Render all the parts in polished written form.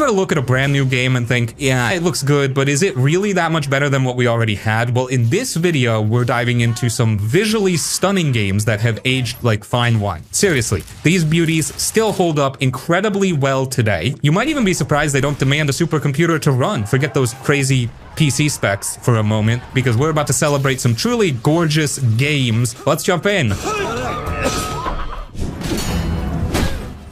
ever look at a brand new game and think, yeah, it looks good, but is it really that much better than what we already had? Well, in this video, we're diving into some visually stunning games that have aged like fine wine. Seriously, these beauties still hold up incredibly well today. You might even be surprised they don't demand a supercomputer to run. Forget those crazy PC specs for a moment, because we're about to celebrate some truly gorgeous games. Let's jump in.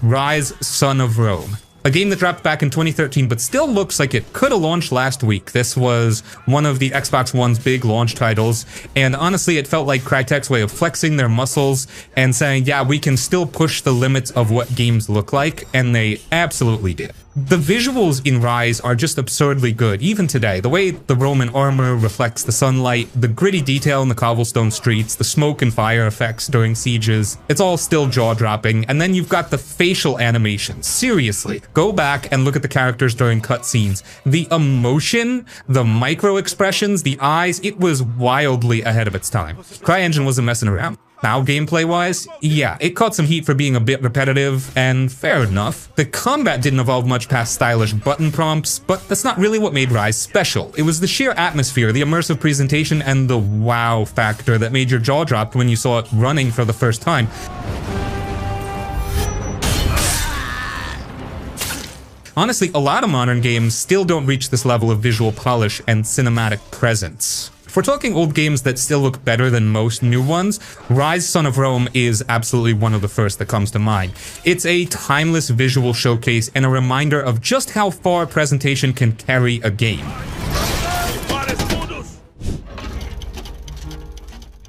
Rise, Son of Rome. A game that dropped back in 2013, but still looks like it could have launched last week. This was one of the Xbox One's big launch titles, and honestly, it felt like Crytek's way of flexing their muscles and saying, yeah, we can still push the limits of what games look like, and they absolutely did. The visuals in Rise are just absurdly good, even today. The way the Roman armor reflects the sunlight, the gritty detail in the cobblestone streets, the smoke and fire effects during sieges, it's all still jaw-dropping. And then you've got the facial animations. Seriously, go back and look at the characters during cutscenes. The emotion, the micro-expressions, the eyes, it was wildly ahead of its time. CryEngine wasn't messing around. Now, gameplay-wise, yeah, it caught some heat for being a bit repetitive, and fair enough. The combat didn't evolve much past stylish button prompts, but that's not really what made Rise special. It was the sheer atmosphere, the immersive presentation, and the wow factor that made your jaw drop when you saw it running for the first time. Honestly, a lot of modern games still don't reach this level of visual polish and cinematic presence. If we're talking old games that still look better than most new ones, Rise, Son of Rome is absolutely one of the first that comes to mind. It's a timeless visual showcase and a reminder of just how far presentation can carry a game.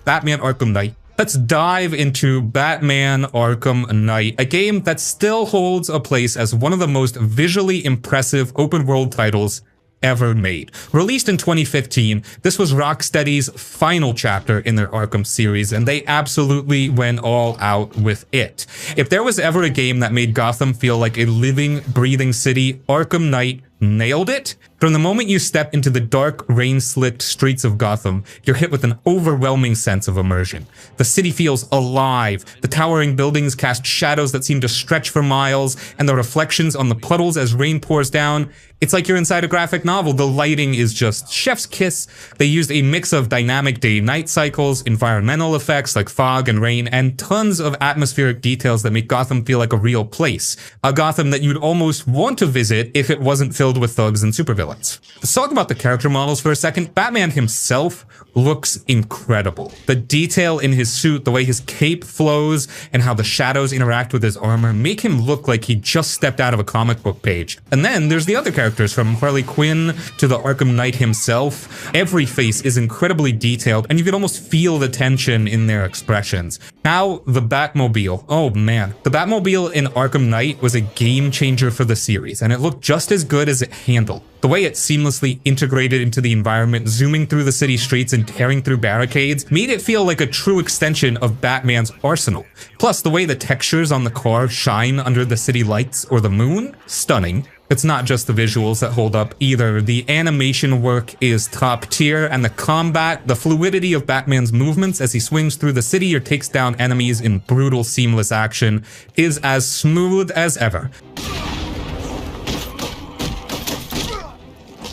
Batman Arkham Knight. Let's dive into Batman Arkham Knight, a game that still holds a place as one of the most visually impressive open-world titles ever made. Released in 2015, this was Rocksteady's final chapter in their Arkham series, and they absolutely went all out with it. If there was ever a game that made Gotham feel like a living, breathing city, Arkham Knight nailed it. From the moment you step into the dark, rain-slicked streets of Gotham, you're hit with an overwhelming sense of immersion. The city feels alive, the towering buildings cast shadows that seem to stretch for miles, and the reflections on the puddles as rain pours down, it's like you're inside a graphic novel. The lighting is just chef's kiss. They used a mix of dynamic day-night cycles, environmental effects like fog and rain, and tons of atmospheric details that make Gotham feel like a real place. A Gotham that you'd almost want to visit if it wasn't filled with thugs and supervillains. Let's talk about the character models for a second. Batman himself looks incredible. The detail in his suit, the way his cape flows, and how the shadows interact with his armor make him look like he just stepped out of a comic book page. And then there's the other characters, from Harley Quinn to the Arkham Knight himself. Every face is incredibly detailed, and you can almost feel the tension in their expressions. Now, the Batmobile. Oh man. The Batmobile in Arkham Knight was a game changer for the series, and it looked just as good as it handled. The way it seamlessly integrated into the environment, zooming through the city streets and tearing through barricades, made it feel like a true extension of Batman's arsenal. Plus, the way the textures on the car shine under the city lights or the moon, stunning. It's not just the visuals that hold up either. The animation work is top tier, and the combat, the fluidity of Batman's movements as he swings through the city or takes down enemies in brutal, seamless action, is as smooth as ever.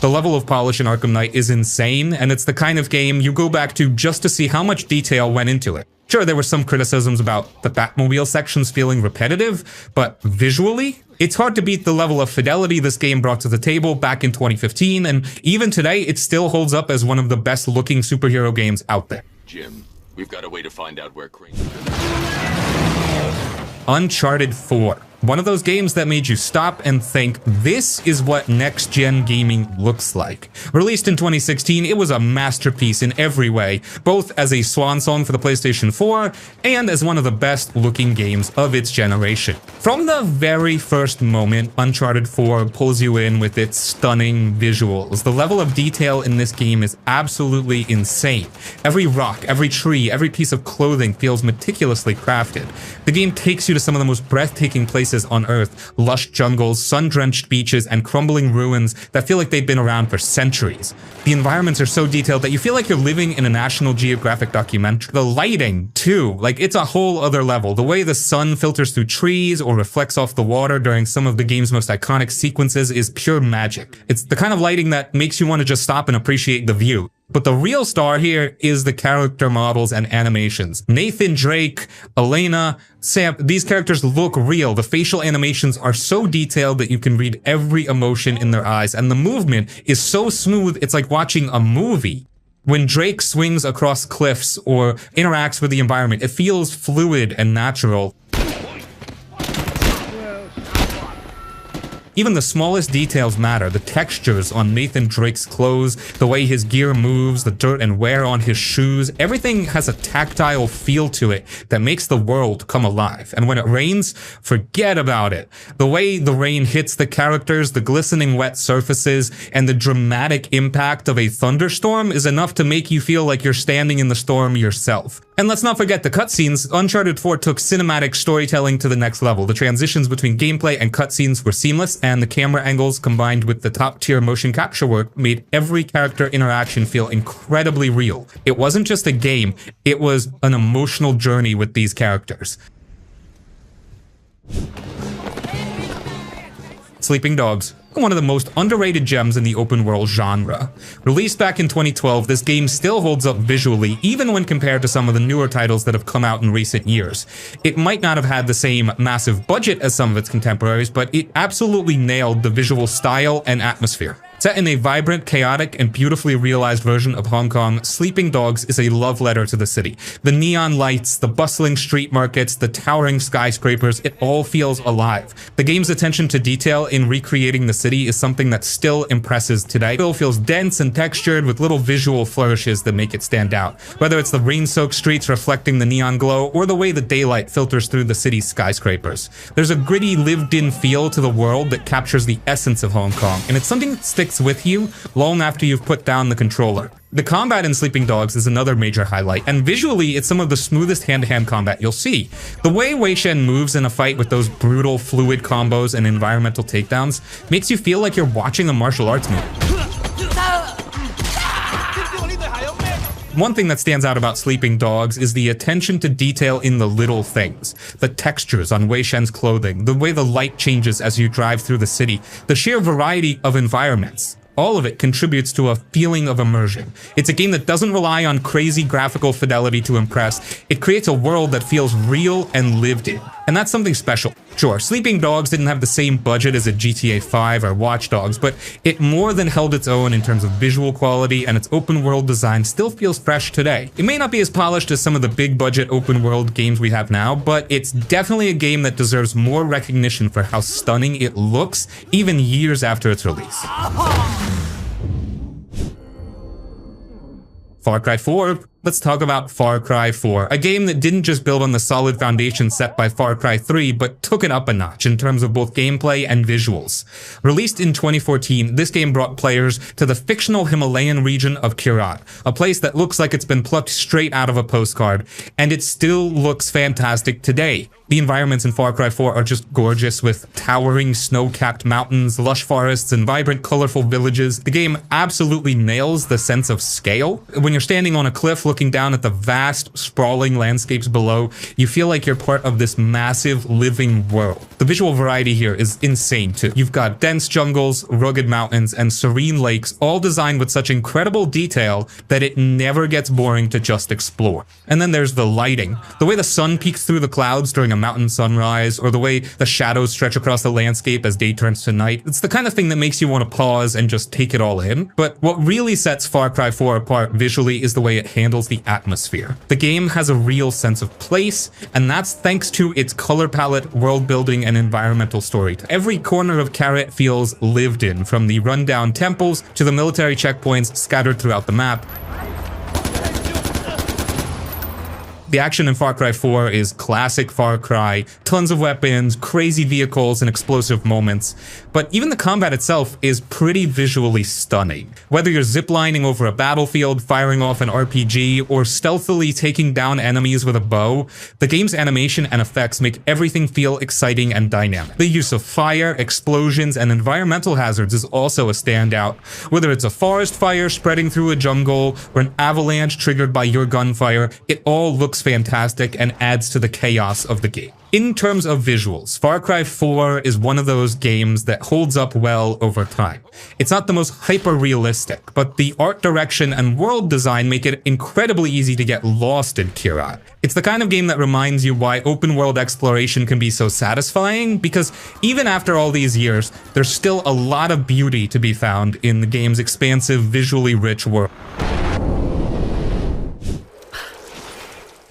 The level of polish in Arkham Knight is insane, and it's the kind of game you go back to just to see how much detail went into it. Sure, there were some criticisms about the Batmobile sections feeling repetitive, but visually, it's hard to beat the level of fidelity this game brought to the table back in 2015, and even today, it still holds up as one of the best-looking superhero games out there. Jim, we've got a way to find out where Crane... Uncharted 4. One of those games that made you stop and think, this is what next-gen gaming looks like. Released in 2016, it was a masterpiece in every way, both as a swan song for the PlayStation 4 and as one of the best-looking games of its generation. From the very first moment, Uncharted 4 pulls you in with its stunning visuals. The level of detail in this game is absolutely insane. Every rock, every tree, every piece of clothing feels meticulously crafted. The game takes you to some of the most breathtaking places places on Earth, lush jungles, sun-drenched beaches, and crumbling ruins that feel like they've been around for centuries. The environments are so detailed that you feel like you're living in a National Geographic documentary. The lighting, too, like it's a whole other level. The way the sun filters through trees or reflects off the water during some of the game's most iconic sequences is pure magic. It's the kind of lighting that makes you want to just stop and appreciate the view. But the real star here is the character models and animations. Nathan Drake, Elena, Sam, these characters look real. The facial animations are so detailed that you can read every emotion in their eyes, and the movement is so smooth it's like watching a movie. When Drake swings across cliffs or interacts with the environment, it feels fluid and natural. Even the smallest details matter. The textures on Nathan Drake's clothes, the way his gear moves, the dirt and wear on his shoes, everything has a tactile feel to it that makes the world come alive. And when it rains, forget about it. The way the rain hits the characters, the glistening wet surfaces, and the dramatic impact of a thunderstorm is enough to make you feel like you're standing in the storm yourself. And let's not forget the cutscenes. Uncharted 4 took cinematic storytelling to the next level. The transitions between gameplay and cutscenes were seamless, and the camera angles combined with the top-tier motion capture work made every character interaction feel incredibly real. It wasn't just a game, it was an emotional journey with these characters. Sleeping Dogs. One of the most underrated gems in the open world genre. Released back in 2012, this game still holds up visually, even when compared to some of the newer titles that have come out in recent years. It might not have had the same massive budget as some of its contemporaries, but it absolutely nailed the visual style and atmosphere. Set in a vibrant, chaotic, and beautifully realized version of Hong Kong, Sleeping Dogs is a love letter to the city. The neon lights, the bustling street markets, the towering skyscrapers, it all feels alive. The game's attention to detail in recreating the city is something that still impresses today. It still feels dense and textured with little visual flourishes that make it stand out. Whether it's the rain-soaked streets reflecting the neon glow, or the way the daylight filters through the city's skyscrapers. There's a gritty, lived-in feel to the world that captures the essence of Hong Kong, and it's something that sticks with you long after you've put down the controller. The combat in Sleeping Dogs is another major highlight, and visually it's some of the smoothest hand-to-hand combat you'll see. The way Wei Shen moves in a fight with those brutal, fluid combos and environmental takedowns makes you feel like you're watching a martial arts movie. One thing that stands out about Sleeping Dogs is the attention to detail in the little things. The textures on Wei Shen's clothing, the way the light changes as you drive through the city, the sheer variety of environments. All of it contributes to a feeling of immersion. It's a game that doesn't rely on crazy graphical fidelity to impress. It creates a world that feels real and lived in. And that's something special. Sure, Sleeping Dogs didn't have the same budget as a GTA 5 or Watch Dogs, but it more than held its own in terms of visual quality, and its open world design still feels fresh today. It may not be as polished as some of the big budget open world games we have now, but it's definitely a game that deserves more recognition for how stunning it looks, even years after its release. Far Cry 4. Let's talk about Far Cry 4, a game that didn't just build on the solid foundation set by Far Cry 3, but took it up a notch in terms of both gameplay and visuals. Released in 2014, this game brought players to the fictional Himalayan region of Kirat, a place that looks like it's been plucked straight out of a postcard, and it still looks fantastic today. The environments in Far Cry 4 are just gorgeous, with towering snow-capped mountains, lush forests, and vibrant, colorful villages. The game absolutely nails the sense of scale. When you're standing on a cliff looking down at the vast, sprawling landscapes below, you feel like you're part of this massive, living world. The visual variety here is insane too. You've got dense jungles, rugged mountains, and serene lakes, all designed with such incredible detail that it never gets boring to just explore. And then there's the lighting. The way the sun peeks through the clouds during a mountain sunrise, or the way the shadows stretch across the landscape as day turns to night. It's the kind of thing that makes you want to pause and just take it all in. But what really sets Far Cry 4 apart visually is the way it handles the atmosphere. The game has a real sense of place, and that's thanks to its color palette, world building, and environmental story. Every corner of Kirat feels lived in, from the rundown temples to the military checkpoints scattered throughout the map. The action in Far Cry 4 is classic Far Cry, tons of weapons, crazy vehicles, and explosive moments, but even the combat itself is pretty visually stunning. Whether you're ziplining over a battlefield, firing off an RPG, or stealthily taking down enemies with a bow, the game's animation and effects make everything feel exciting and dynamic. The use of fire, explosions, and environmental hazards is also a standout, whether it's a forest fire spreading through a jungle or an avalanche triggered by your gunfire. It all looks fantastic and adds to the chaos of the game. In terms of visuals, Far Cry 4 is one of those games that holds up well over time. It's not the most hyper-realistic, but the art direction and world design make it incredibly easy to get lost in Kirat. It's the kind of game that reminds you why open-world exploration can be so satisfying, because even after all these years, there's still a lot of beauty to be found in the game's expansive, visually rich world.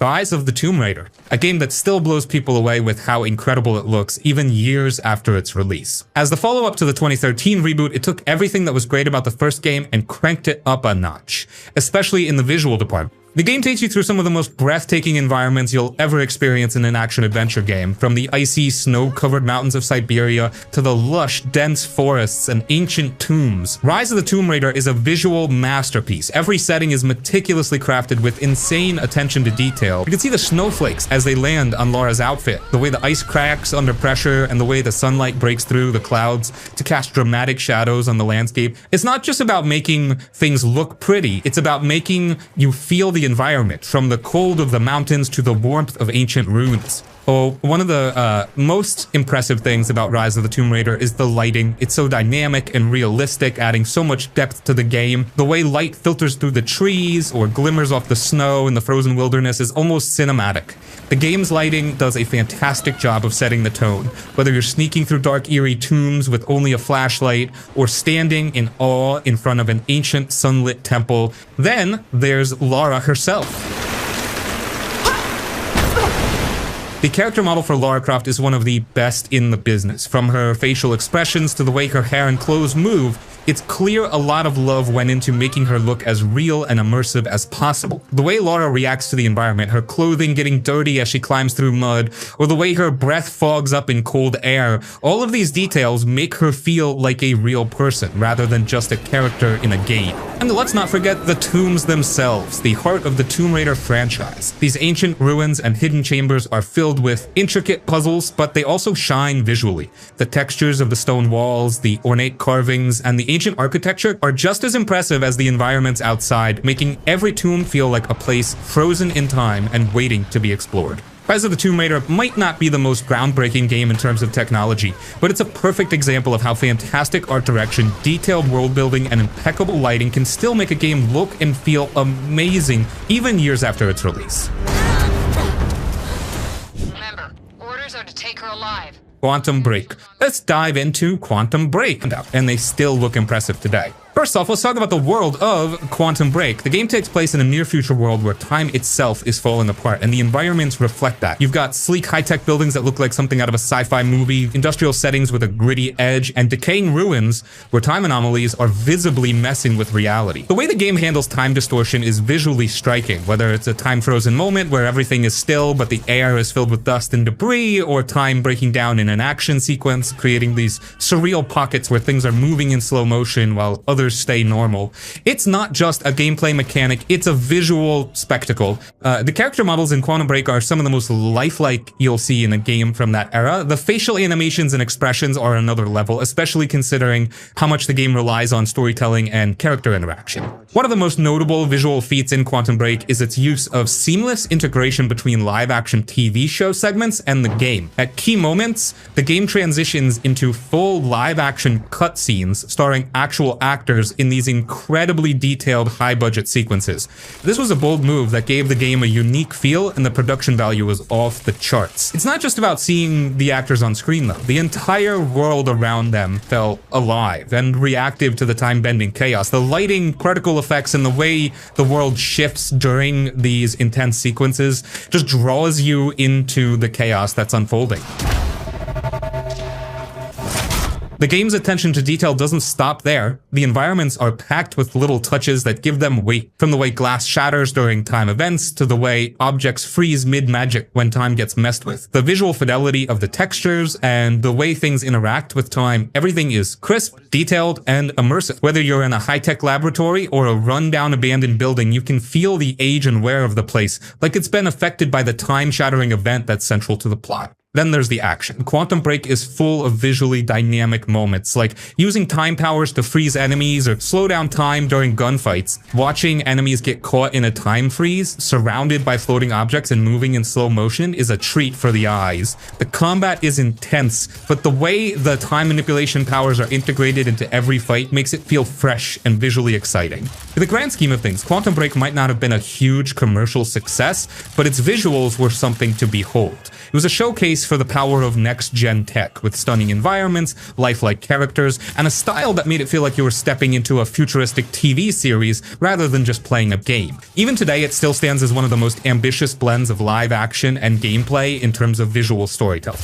Rise of the Tomb Raider, a game that still blows people away with how incredible it looks even years after its release. As the follow-up to the 2013 reboot, it took everything that was great about the first game and cranked it up a notch, especially in the visual department. The game takes you through some of the most breathtaking environments you'll ever experience in an action-adventure game, from the icy, snow-covered mountains of Siberia to the lush, dense forests and ancient tombs. Rise of the Tomb Raider is a visual masterpiece. Every setting is meticulously crafted with insane attention to detail. You can see the snowflakes as they land on Laura's outfit, the way the ice cracks under pressure, and the way the sunlight breaks through the clouds to cast dramatic shadows on the landscape. It's not just about making things look pretty, it's about making you feel the environment, from the cold of the mountains to the warmth of ancient ruins. Oh, one of the most impressive things about Rise of the Tomb Raider is the lighting. It's so dynamic and realistic, adding so much depth to the game. The way light filters through the trees or glimmers off the snow in the frozen wilderness is almost cinematic. The game's lighting does a fantastic job of setting the tone, whether you're sneaking through dark, eerie tombs with only a flashlight, or standing in awe in front of an ancient sunlit temple. Then there's Lara herself. The character model for Lara Croft is one of the best in the business. From her facial expressions to the way her hair and clothes move, it's clear a lot of love went into making her look as real and immersive as possible. The way Lara reacts to the environment, her clothing getting dirty as she climbs through mud, or the way her breath fogs up in cold air, all of these details make her feel like a real person rather than just a character in a game. And let's not forget the tombs themselves, the heart of the Tomb Raider franchise. These ancient ruins and hidden chambers are filled with intricate puzzles, but they also shine visually. The textures of the stone walls, the ornate carvings, and the ancient architecture are just as impressive as the environments outside, making every tomb feel like a place frozen in time and waiting to be explored. Rise of the Tomb Raider might not be the most groundbreaking game in terms of technology, but it's a perfect example of how fantastic art direction, detailed world building, and impeccable lighting can still make a game look and feel amazing even years after its release. Remember, orders are to take her alive. Quantum Break. Let's dive into Quantum Break, and they still look impressive today. First off, let's talk about the world of Quantum Break. The game takes place in a near-future world where time itself is falling apart, and the environments reflect that. You've got sleek, high-tech buildings that look like something out of a sci-fi movie, industrial settings with a gritty edge, and decaying ruins where time anomalies are visibly messing with reality. The way the game handles time distortion is visually striking, whether it's a time-frozen moment where everything is still but the air is filled with dust and debris, or time breaking down in an action sequence, creating these surreal pockets where things are moving in slow motion while others stay normal. It's not just a gameplay mechanic, it's a visual spectacle. The character models in Quantum Break are some of the most lifelike you'll see in a game from that era. The facial animations and expressions are another level, especially considering how much the game relies on storytelling and character interaction. One of the most notable visual feats in Quantum Break is its use of seamless integration between live-action TV show segments and the game. At key moments, the game transitions into full live-action cutscenes starring actual actors in these incredibly detailed high-budget sequences. This was a bold move that gave the game a unique feel, and the production value was off the charts. It's not just about seeing the actors on screen though. The entire world around them felt alive and reactive to the time-bending chaos. The lighting, particle effects, and the way the world shifts during these intense sequences just draws you into the chaos that's unfolding. The game's attention to detail doesn't stop there. The environments are packed with little touches that give them weight, from the way glass shatters during time events to the way objects freeze mid-magic when time gets messed with. The visual fidelity of the textures and the way things interact with time, everything is crisp, detailed, and immersive. Whether you're in a high-tech laboratory or a run-down abandoned building, you can feel the age and wear of the place, like it's been affected by the time-shattering event that's central to the plot. Then there's the action. Quantum Break is full of visually dynamic moments, like using time powers to freeze enemies or slow down time during gunfights. Watching enemies get caught in a time freeze, surrounded by floating objects and moving in slow motion, is a treat for the eyes. The combat is intense, but the way the time manipulation powers are integrated into every fight makes it feel fresh and visually exciting. In the grand scheme of things, Quantum Break might not have been a huge commercial success, but its visuals were something to behold. It was a showcase for the power of next-gen tech, with stunning environments, lifelike characters, and a style that made it feel like you were stepping into a futuristic TV series rather than just playing a game. Even today, it still stands as one of the most ambitious blends of live action and gameplay in terms of visual storytelling.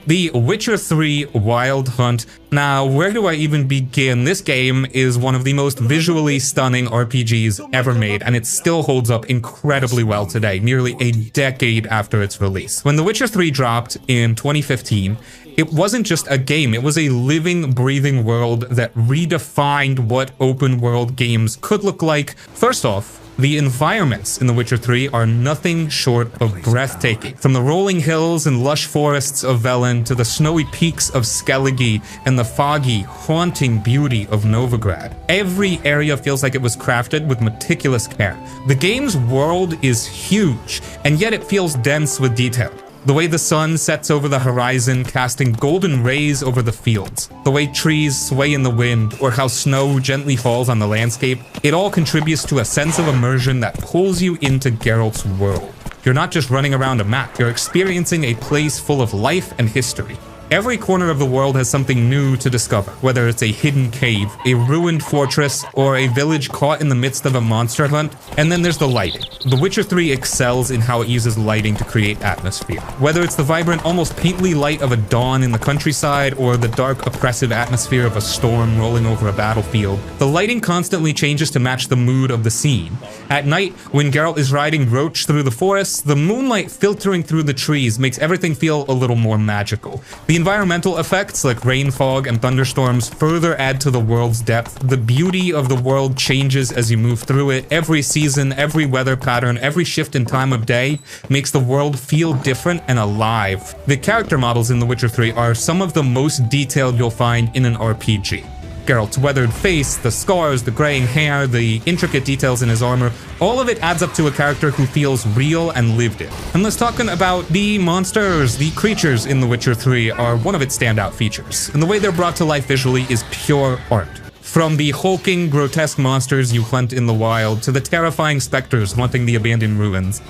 The Witcher 3 Wild Hunt. Now, where do I even begin? This game is one of the most visually stunning RPGs ever made, and it still holds up incredibly well today, nearly a decade after its release. When The Witcher 3 dropped in 2015, it wasn't just a game, it was a living, breathing world that redefined what open world games could look like. First off, the environments in The Witcher 3 are nothing short of breathtaking. From the rolling hills and lush forests of Velen to the snowy peaks of Skellige and the foggy, haunting beauty of Novigrad. Every area feels like it was crafted with meticulous care. The game's world is huge, and yet it feels dense with detail. The way the sun sets over the horizon, casting golden rays over the fields. The way trees sway in the wind, or how snow gently falls on the landscape. It all contributes to a sense of immersion that pulls you into Geralt's world. You're not just running around a map, you're experiencing a place full of life and history. Every corner of the world has something new to discover, whether it's a hidden cave, a ruined fortress, or a village caught in the midst of a monster hunt. And then there's the lighting. The Witcher 3 excels in how it uses lighting to create atmosphere. Whether it's the vibrant, almost painterly light of a dawn in the countryside, or the dark, oppressive atmosphere of a storm rolling over a battlefield, the lighting constantly changes to match the mood of the scene. At night, when Geralt is riding Roach through the forest, the moonlight filtering through the trees makes everything feel a little more magical. The environmental effects like rain, fog, and thunderstorms further add to the world's depth. The beauty of the world changes as you move through it. Every season, every weather pattern, every shift in time of day makes the world feel different and alive. The character models in The Witcher 3 are some of the most detailed you'll find in an RPG. Geralt's weathered face, the scars, the graying hair, the intricate details in his armor, all of it adds up to a character who feels real and lived in. And let's talk about the monsters. The creatures in The Witcher 3 are one of its standout features, and the way they're brought to life visually is pure art. From the hulking, grotesque monsters you hunt in the wild, to the terrifying specters haunting the abandoned ruins.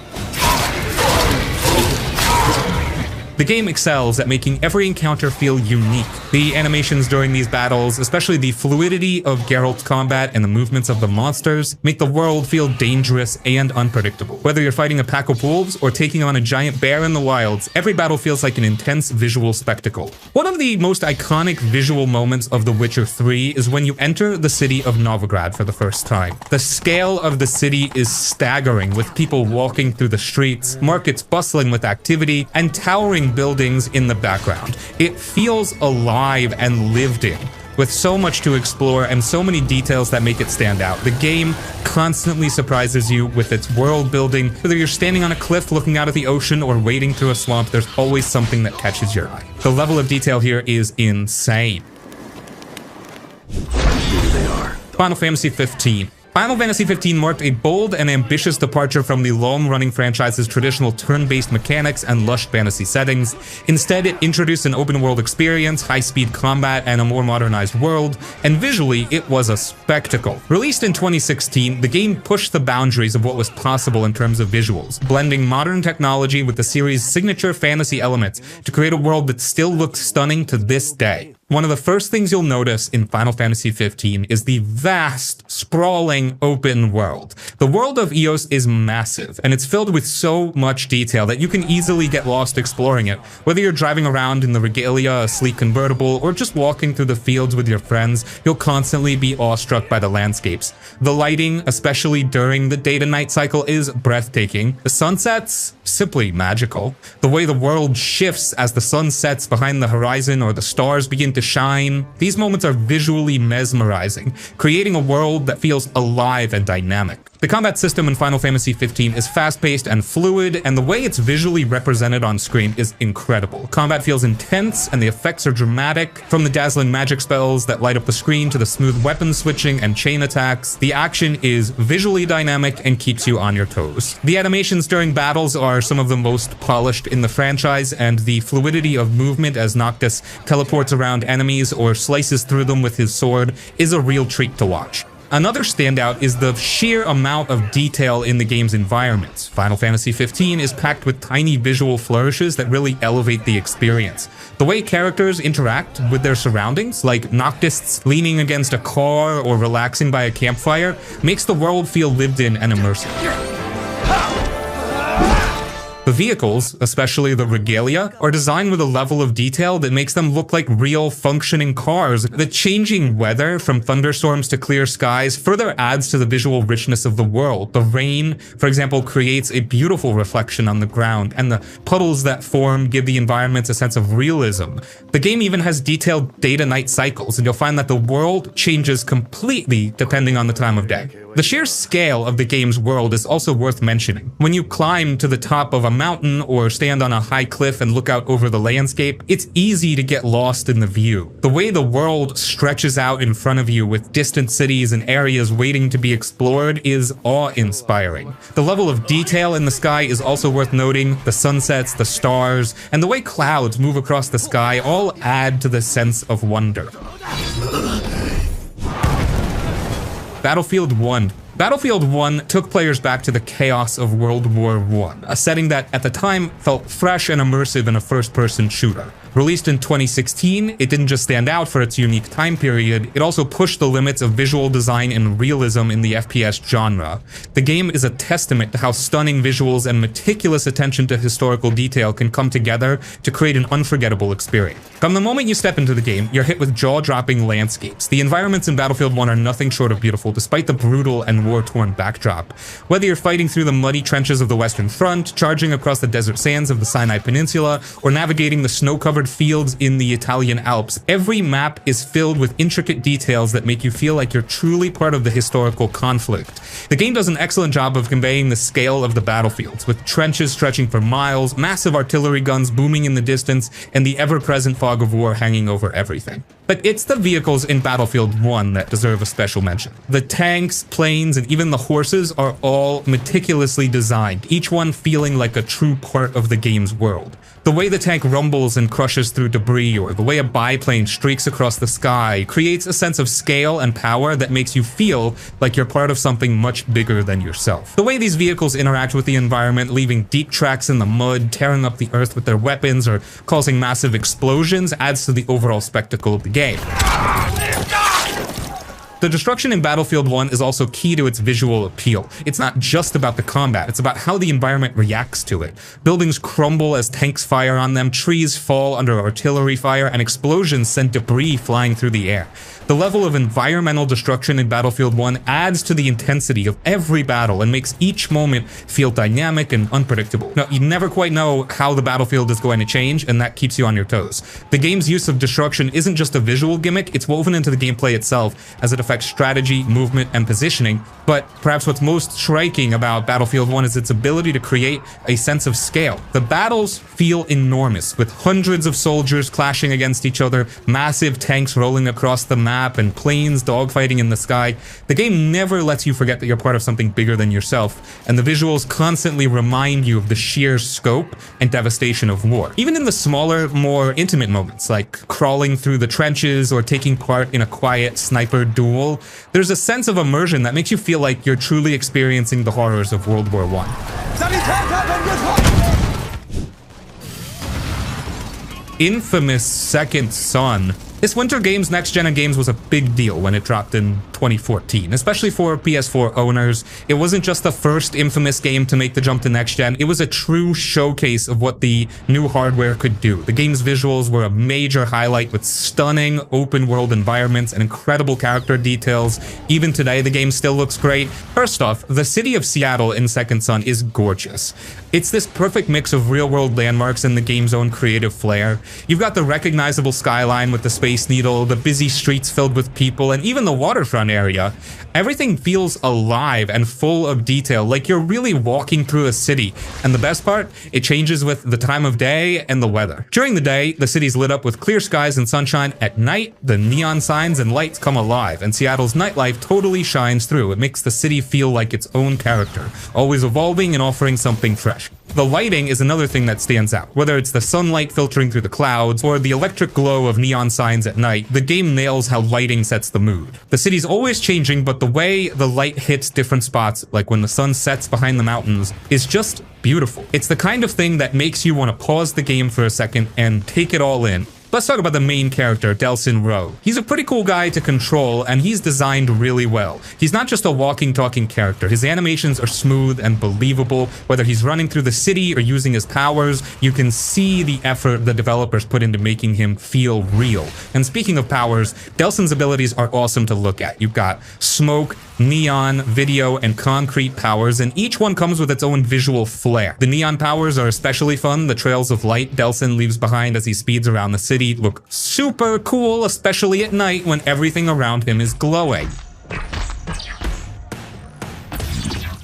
The game excels at making every encounter feel unique. The animations during these battles, especially the fluidity of Geralt's combat and the movements of the monsters, make the world feel dangerous and unpredictable. Whether you're fighting a pack of wolves or taking on a giant bear in the wilds, every battle feels like an intense visual spectacle. One of the most iconic visual moments of The Witcher 3 is when you enter the city of Novigrad for the first time. The scale of the city is staggering, with people walking through the streets, markets bustling with activity, and towering buildings in the background. It feels alive and lived in, with so much to explore and so many details that make it stand out. The game constantly surprises you with its world building. Whether you're standing on a cliff looking out at the ocean or wading through a swamp, there's always something that catches your eye. The level of detail here is insane. Here they are. Final Fantasy 15. Final Fantasy 15 marked a bold and ambitious departure from the long-running franchise's traditional turn-based mechanics and lush fantasy settings. Instead, it introduced an open-world experience, high-speed combat, and a more modernized world, and visually, it was a spectacle. Released in 2016, the game pushed the boundaries of what was possible in terms of visuals, blending modern technology with the series' signature fantasy elements to create a world that still looks stunning to this day. One of the first things you'll notice in Final Fantasy XV is the vast, sprawling, open world. The world of Eos is massive, and it's filled with so much detail that you can easily get lost exploring it. Whether you're driving around in the Regalia, a sleek convertible, or just walking through the fields with your friends, you'll constantly be awestruck by the landscapes. The lighting, especially during the day-to-night cycle, is breathtaking. The sunsets, simply magical. The way the world shifts as the sun sets behind the horizon or the stars begin to shine, these moments are visually mesmerizing, creating a world that feels alive and dynamic. The combat system in Final Fantasy XV is fast-paced and fluid, and the way it's visually represented on screen is incredible. Combat feels intense, and the effects are dramatic. From the dazzling magic spells that light up the screen to the smooth weapon switching and chain attacks, the action is visually dynamic and keeps you on your toes. The animations during battles are some of the most polished in the franchise, and the fluidity of movement as Noctis teleports around enemies or slices through them with his sword is a real treat to watch. Another standout is the sheer amount of detail in the game's environments. Final Fantasy XV is packed with tiny visual flourishes that really elevate the experience. The way characters interact with their surroundings, like Noctis leaning against a car or relaxing by a campfire, makes the world feel lived in and immersive. The vehicles, especially the Regalia, are designed with a level of detail that makes them look like real functioning cars. The changing weather, from thunderstorms to clear skies, further adds to the visual richness of the world. The rain, for example, creates a beautiful reflection on the ground, and the puddles that form give the environments a sense of realism. The game even has detailed day-to-night cycles, and you'll find that the world changes completely depending on the time of day. The sheer scale of the game's world is also worth mentioning. When you climb to the top of a mountain or stand on a high cliff and look out over the landscape, it's easy to get lost in the view. The way the world stretches out in front of you with distant cities and areas waiting to be explored is awe-inspiring. The level of detail in the sky is also worth noting. The sunsets, the stars, and the way clouds move across the sky all add to the sense of wonder. Battlefield 1. Battlefield 1 took players back to the chaos of World War I, a setting that at the time felt fresh and immersive in a first-person shooter. Released in 2016, it didn't just stand out for its unique time period, it also pushed the limits of visual design and realism in the FPS genre. The game is a testament to how stunning visuals and meticulous attention to historical detail can come together to create an unforgettable experience. From the moment you step into the game, you're hit with jaw-dropping landscapes. The environments in Battlefield 1 are nothing short of beautiful, despite the brutal and war-torn backdrop. Whether you're fighting through the muddy trenches of the Western Front, charging across the desert sands of the Sinai Peninsula, or navigating the snow-covered fields in the Italian Alps, every map is filled with intricate details that make you feel like you're truly part of the historical conflict. The game does an excellent job of conveying the scale of the battlefields, with trenches stretching for miles, massive artillery guns booming in the distance, and the ever-present fog of war hanging over everything. But it's the vehicles in Battlefield 1 that deserve a special mention. The tanks, planes, and even the horses are all meticulously designed, each one feeling like a true part of the game's world. The way the tank rumbles and crushes through debris, or the way a biplane streaks across the sky, creates a sense of scale and power that makes you feel like you're part of something much bigger than yourself. The way these vehicles interact with the environment, leaving deep tracks in the mud, tearing up the earth with their weapons, or causing massive explosions, adds to the overall spectacle of the game. The destruction in Battlefield 1 is also key to its visual appeal. It's not just about the combat, it's about how the environment reacts to it. Buildings crumble as tanks fire on them, trees fall under artillery fire, and explosions send debris flying through the air. The level of environmental destruction in Battlefield 1 adds to the intensity of every battle and makes each moment feel dynamic and unpredictable. Now, you never quite know how the battlefield is going to change, and that keeps you on your toes. The game's use of destruction isn't just a visual gimmick, it's woven into the gameplay itself as it affects strategy, movement, and positioning. But perhaps what's most striking about Battlefield 1 is its ability to create a sense of scale. The battles feel enormous, with hundreds of soldiers clashing against each other, massive tanks rolling across the map, and planes dogfighting in the sky. The game never lets you forget that you're part of something bigger than yourself, and the visuals constantly remind you of the sheer scope and devastation of war. Even in the smaller, more intimate moments, like crawling through the trenches or taking part in a quiet sniper duel, there's a sense of immersion that makes you feel like you're truly experiencing the horrors of World War I. Infamous Second Son This Winter Games Next Gen of games was a big deal when it dropped in 2014, especially for PS4 owners. It wasn't just the first Infamous game to make the jump to Next Gen, it was a true showcase of what the new hardware could do. The game's visuals were a major highlight with stunning open world environments and incredible character details. Even today, the game still looks great. First off, the city of Seattle in Second Son is gorgeous. It's this perfect mix of real-world landmarks and the game's own creative flair. You've got the recognizable skyline with the Space Needle, the busy streets filled with people, and even the waterfront area. Everything feels alive and full of detail, like you're really walking through a city. And the best part? It changes with the time of day and the weather. During the day, the city's lit up with clear skies and sunshine. At night, the neon signs and lights come alive, and Seattle's nightlife totally shines through. It makes the city feel like its own character, always evolving and offering something fresh. The lighting is another thing that stands out. Whether it's the sunlight filtering through the clouds or the electric glow of neon signs at night, the game nails how lighting sets the mood. The city's always changing, but the way the light hits different spots, like when the sun sets behind the mountains, is just beautiful. It's the kind of thing that makes you want to pause the game for a second and take it all in. Let's talk about the main character, Delsin Rowe. He's a pretty cool guy to control, and he's designed really well. He's not just a walking, talking character. His animations are smooth and believable. Whether he's running through the city or using his powers, you can see the effort the developers put into making him feel real. And speaking of powers, Delsin's abilities are awesome to look at. You've got smoke, neon, video, and concrete powers, and each one comes with its own visual flair. The neon powers are especially fun. The trails of light Delsin leaves behind as he speeds around the city look super cool, especially at night when everything around him is glowing.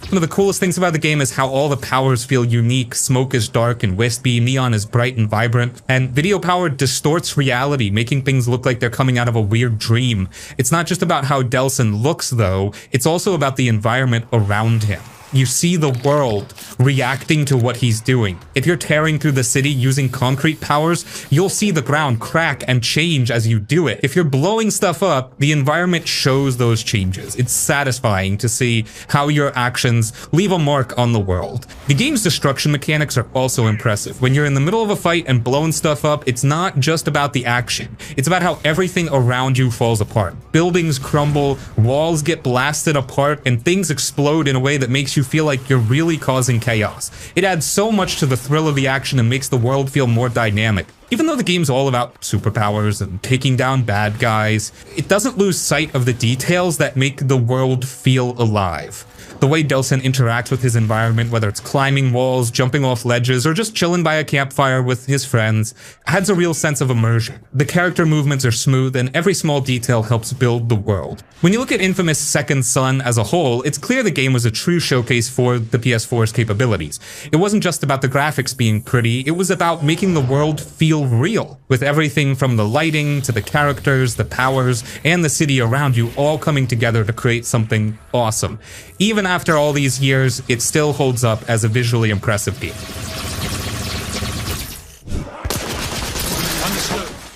One of the coolest things about the game is how all the powers feel unique. Smoke is dark and wispy, neon is bright and vibrant, and video power distorts reality, making things look like they're coming out of a weird dream. It's not just about how Delsin looks, though, it's also about the environment around him. You see the world reacting to what he's doing. If you're tearing through the city using concrete powers, you'll see the ground crack and change as you do it. If you're blowing stuff up, the environment shows those changes. It's satisfying to see how your actions leave a mark on the world. The game's destruction mechanics are also impressive. When you're in the middle of a fight and blowing stuff up, it's not just about the action. It's about how everything around you falls apart. Buildings crumble, walls get blasted apart, and things explode in a way that makes you feel like you're really causing chaos. It adds so much to the thrill of the action and makes the world feel more dynamic. Even though the game's all about superpowers and taking down bad guys, it doesn't lose sight of the details that make the world feel alive. The way Delsin interacts with his environment, whether it's climbing walls, jumping off ledges, or just chilling by a campfire with his friends, adds a real sense of immersion. The character movements are smooth, and every small detail helps build the world. When you look at Infamous Second Son as a whole, it's clear the game was a true showcase for the PS4's capabilities. It wasn't just about the graphics being pretty, it was about making the world feel real, with everything from the lighting to the characters, the powers, and the city around you all coming together to create something awesome. Even after all these years, it still holds up as a visually impressive game.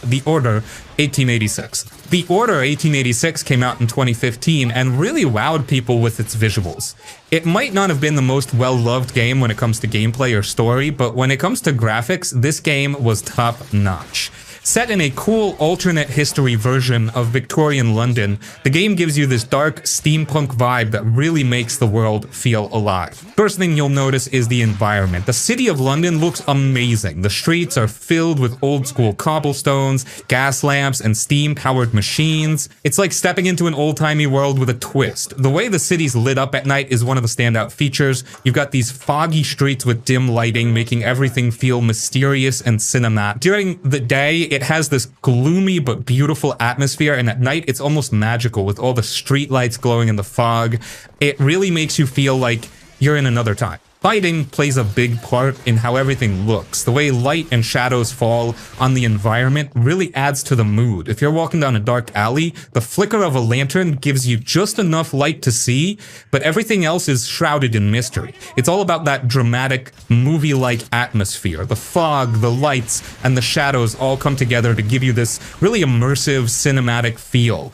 The Order 1886. The Order 1886 came out in 2015 and really wowed people with its visuals. It might not have been the most well-loved game when it comes to gameplay or story, but when it comes to graphics, this game was top-notch. Set in a cool alternate history version of Victorian London, the game gives you this dark steampunk vibe that really makes the world feel alive. First thing you'll notice is the environment. The city of London looks amazing. The streets are filled with old-school cobblestones, gas lamps, and steam-powered machines. It's like stepping into an old-timey world with a twist. The way the city's lit up at night is one of the standout features. You've got these foggy streets with dim lighting, making everything feel mysterious and cinematic. During the day, it has this gloomy but beautiful atmosphere, and at night it's almost magical with all the street lights glowing in the fog. It really makes you feel like you're in another time. Lighting plays a big part in how everything looks. The way light and shadows fall on the environment really adds to the mood. If you're walking down a dark alley, the flicker of a lantern gives you just enough light to see, but everything else is shrouded in mystery. It's all about that dramatic, movie-like atmosphere. The fog, the lights, and the shadows all come together to give you this really immersive, cinematic feel.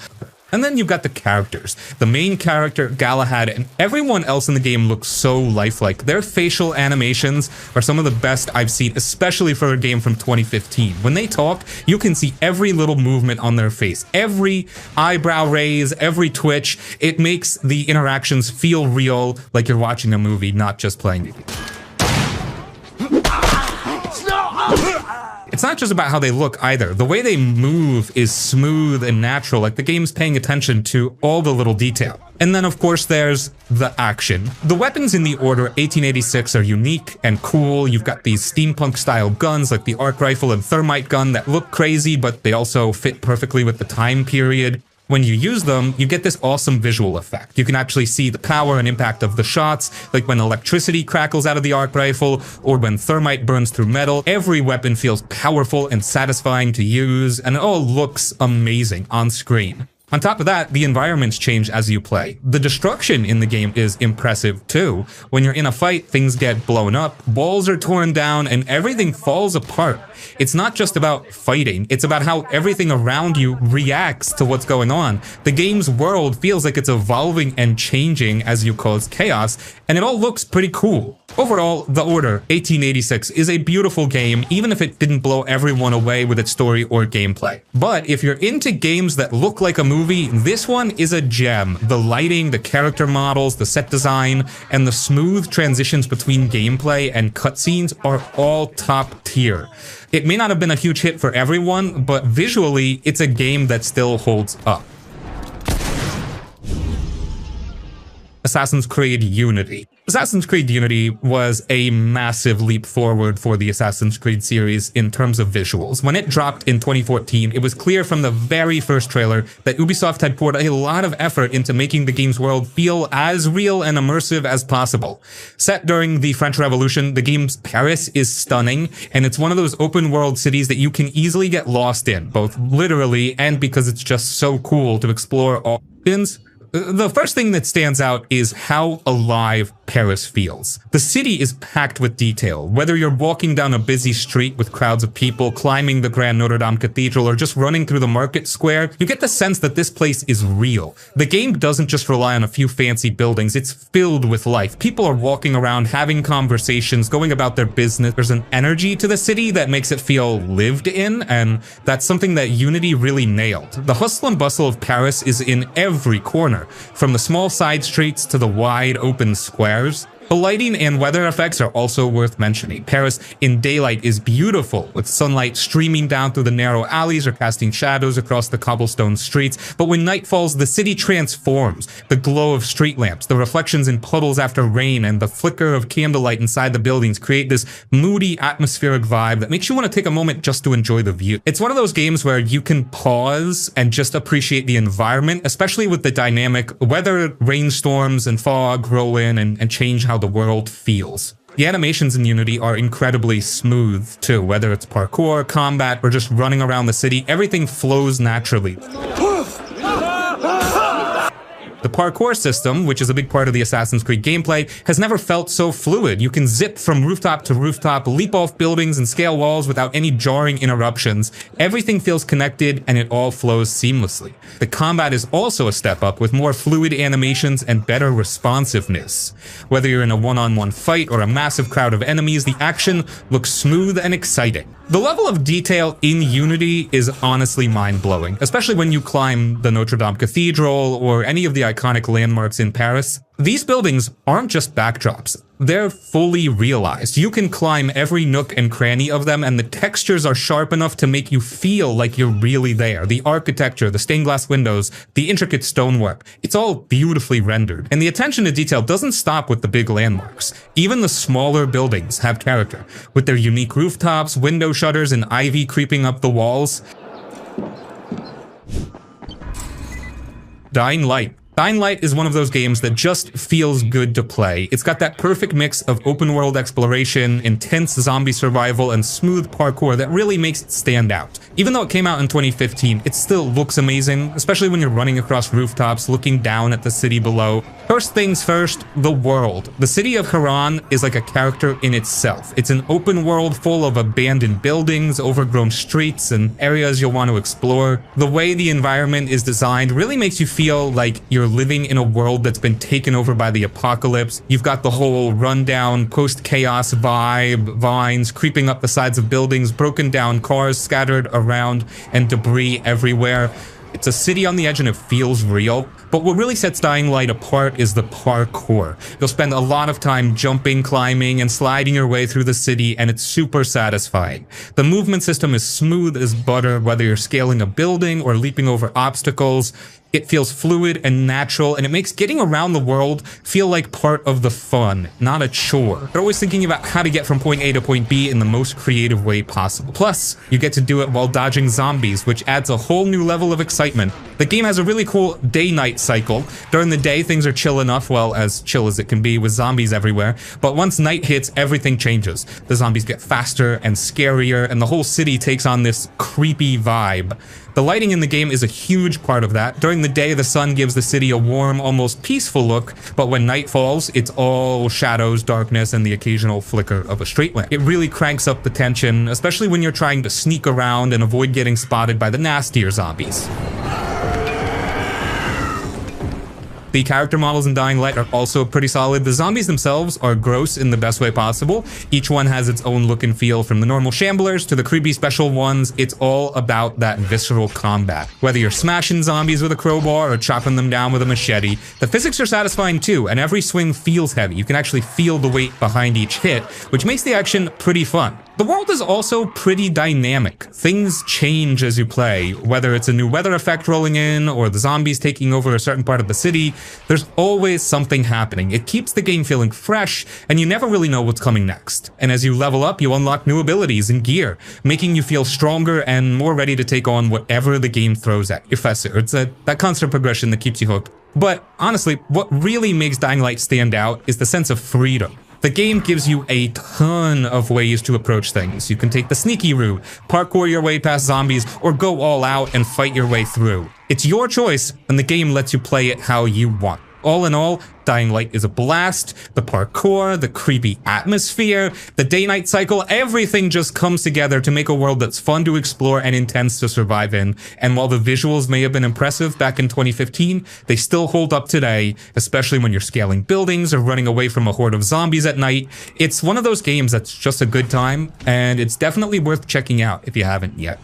And then you've got the characters. The main character, Galahad, and everyone else in the game looks so lifelike. Their facial animations are some of the best I've seen, especially for a game from 2015. When they talk, you can see every little movement on their face, every eyebrow raise, every twitch. It makes the interactions feel real, like you're watching a movie, not just playing a game. It's not just about how they look either. The way they move is smooth and natural, like the game's paying attention to all the little detail. And then of course there's the action. The weapons in the Order 1886 are unique and cool. You've got these steampunk style guns like the arc rifle and thermite gun that look crazy, but they also fit perfectly with the time period. When you use them, you get this awesome visual effect. You can actually see the power and impact of the shots, like when electricity crackles out of the arc rifle, or when thermite burns through metal. Every weapon feels powerful and satisfying to use, and it all looks amazing on screen. On top of that, the environments change as you play. The destruction in the game is impressive too. When you're in a fight, things get blown up, walls are torn down, and everything falls apart. It's not just about fighting, it's about how everything around you reacts to what's going on. The game's world feels like it's evolving and changing as you cause chaos, and it all looks pretty cool. Overall, The Order 1886 is a beautiful game, even if it didn't blow everyone away with its story or gameplay. But if you're into games that look like a movie, this one is a gem. The lighting, the character models, the set design, and the smooth transitions between gameplay and cutscenes are all top tier. It may not have been a huge hit for everyone, but visually, it's a game that still holds up. Assassin's Creed Unity. Assassin's Creed Unity was a massive leap forward for the Assassin's Creed series in terms of visuals. When it dropped in 2014, it was clear from the very first trailer that Ubisoft had poured a lot of effort into making the game's world feel as real and immersive as possible. Set during the French Revolution, the game's Paris is stunning, and it's one of those open world cities that you can easily get lost in, both literally and because it's just so cool to explore all options. The first thing that stands out is how alive Paris feels. The city is packed with detail. Whether you're walking down a busy street with crowds of people, climbing the Grand Notre Dame Cathedral, or just running through the market square, you get the sense that this place is real. The game doesn't just rely on a few fancy buildings, it's filled with life. People are walking around, having conversations, going about their business. There's an energy to the city that makes it feel lived in, and that's something that Unity really nailed. The hustle and bustle of Paris is in every corner, from the small side streets to the wide open squares. The lighting and weather effects are also worth mentioning. Paris in daylight is beautiful, with sunlight streaming down through the narrow alleys or casting shadows across the cobblestone streets. But when night falls, the city transforms. The glow of street lamps, the reflections in puddles after rain, and the flicker of candlelight inside the buildings create this moody, atmospheric vibe that makes you want to take a moment just to enjoy the view. It's one of those games where you can pause and just appreciate the environment, especially with the dynamic weather, rainstorms and fog roll in and change how the world feels. The animations in Unity are incredibly smooth too, whether it's parkour, combat, or just running around the city, everything flows naturally. The parkour system, which is a big part of the Assassin's Creed gameplay, has never felt so fluid. You can zip from rooftop to rooftop, leap off buildings and scale walls without any jarring interruptions. Everything feels connected and it all flows seamlessly. The combat is also a step up with more fluid animations and better responsiveness. Whether you're in a one-on-one fight or a massive crowd of enemies, the action looks smooth and exciting. The level of detail in Unity is honestly mind-blowing, especially when you climb the Notre Dame Cathedral or any of the iconic landmarks in Paris. These buildings aren't just backdrops, they're fully realized. You can climb every nook and cranny of them, and the textures are sharp enough to make you feel like you're really there. The architecture, the stained glass windows, the intricate stonework, it's all beautifully rendered. And the attention to detail doesn't stop with the big landmarks. Even the smaller buildings have character, with their unique rooftops, window shutters, and ivy creeping up the walls. Dying Light Dying Light is one of those games that just feels good to play. It's got that perfect mix of open world exploration, intense zombie survival, and smooth parkour that really makes it stand out. Even though it came out in 2015, it still looks amazing, especially when you're running across rooftops, looking down at the city below. First things first, the world. The city of Haran is like a character in itself. It's an open world full of abandoned buildings, overgrown streets, and areas you'll want to explore. The way the environment is designed really makes you feel like you're living in a world that's been taken over by the apocalypse. You've got the whole rundown post-chaos vibe, vines creeping up the sides of buildings, broken down cars scattered around, and debris everywhere. It's a city on the edge and it feels real. But what really sets Dying Light apart is the parkour. You'll spend a lot of time jumping, climbing, and sliding your way through the city, and it's super satisfying. The movement system is smooth as butter, whether you're scaling a building or leaping over obstacles. It feels fluid and natural, and it makes getting around the world feel like part of the fun, not a chore. You're always thinking about how to get from point A to point B in the most creative way possible. Plus, you get to do it while dodging zombies, which adds a whole new level of excitement. The game has a really cool day-night cycle. During the day, things are chill enough, well, as chill as it can be with zombies everywhere, but once night hits, everything changes. The zombies get faster and scarier, and the whole city takes on this creepy vibe. The lighting in the game is a huge part of that. During the day, the sun gives the city a warm, almost peaceful look, but when night falls, it's all shadows, darkness, and the occasional flicker of a street lamp. It really cranks up the tension, especially when you're trying to sneak around and avoid getting spotted by the nastier zombies. The character models in Dying Light are also pretty solid. The zombies themselves are gross in the best way possible. Each one has its own look and feel, from the normal shamblers to the creepy special ones. It's all about that visceral combat. Whether you're smashing zombies with a crowbar or chopping them down with a machete, the physics are satisfying too, and every swing feels heavy. You can actually feel the weight behind each hit, which makes the action pretty fun. The world is also pretty dynamic. Things change as you play, whether it's a new weather effect rolling in or the zombies taking over a certain part of the city. There's always something happening. It keeps the game feeling fresh, and you never really know what's coming next. And as you level up, you unlock new abilities and gear, making you feel stronger and more ready to take on whatever the game throws at you. It's that constant progression that keeps you hooked. But honestly, what really makes Dying Light stand out is the sense of freedom. The game gives you a ton of ways to approach things. You can take the sneaky route, parkour your way past zombies, or go all out and fight your way through. It's your choice, and the game lets you play it how you want. All in all, Dying Light is a blast. The parkour, the creepy atmosphere, the day-night cycle, everything just comes together to make a world that's fun to explore and intense to survive in. And while the visuals may have been impressive back in 2015, they still hold up today, especially when you're scaling buildings or running away from a horde of zombies at night. It's one of those games that's just a good time, and it's definitely worth checking out if you haven't yet.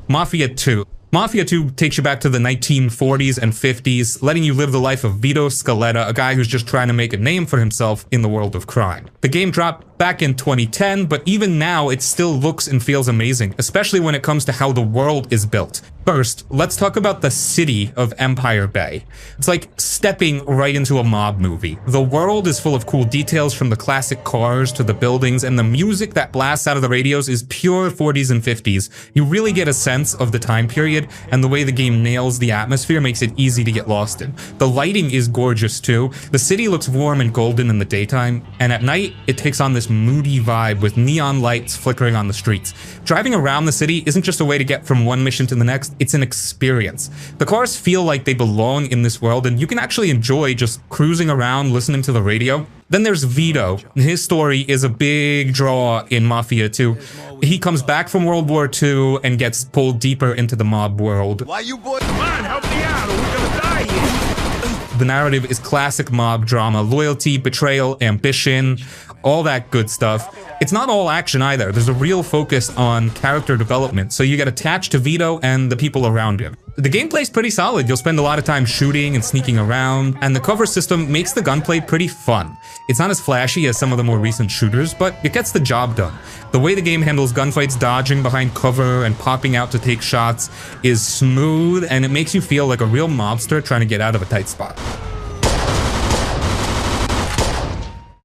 Mafia 2. Mafia 2 takes you back to the 1940s and 50s, letting you live the life of Vito Scaletta, a guy who's just trying to make a name for himself in the world of crime. The game dropped back in 2010, but even now it still looks and feels amazing, especially when it comes to how the world is built. First, let's talk about the city of Empire Bay. It's like stepping right into a mob movie. The world is full of cool details, from the classic cars to the buildings, and the music that blasts out of the radios is pure 40s and 50s. You really get a sense of the time period, and the way the game nails the atmosphere makes it easy to get lost in. The lighting is gorgeous too. The city looks warm and golden in the daytime, and at night it takes on this moody vibe with neon lights flickering on the streets. Driving around the city isn't just a way to get from one mission to the next, it's an experience. The cars feel like they belong in this world, and you can actually enjoy just cruising around listening to the radio. Then there's Vito. His story is a big draw in Mafia 2. He comes back from World War II and gets pulled deeper into the mob world. Why you boys? Come on, help me out, or we're gonna die here. The narrative is classic mob drama: loyalty, betrayal, ambition, all that good stuff. It's not all action either. There's a real focus on character development, so you get attached to Vito and the people around him. The gameplay's pretty solid. You'll spend a lot of time shooting and sneaking around, and the cover system makes the gunplay pretty fun. It's not as flashy as some of the more recent shooters, but it gets the job done. The way the game handles gunfights, dodging behind cover and popping out to take shots, is smooth, and it makes you feel like a real mobster trying to get out of a tight spot.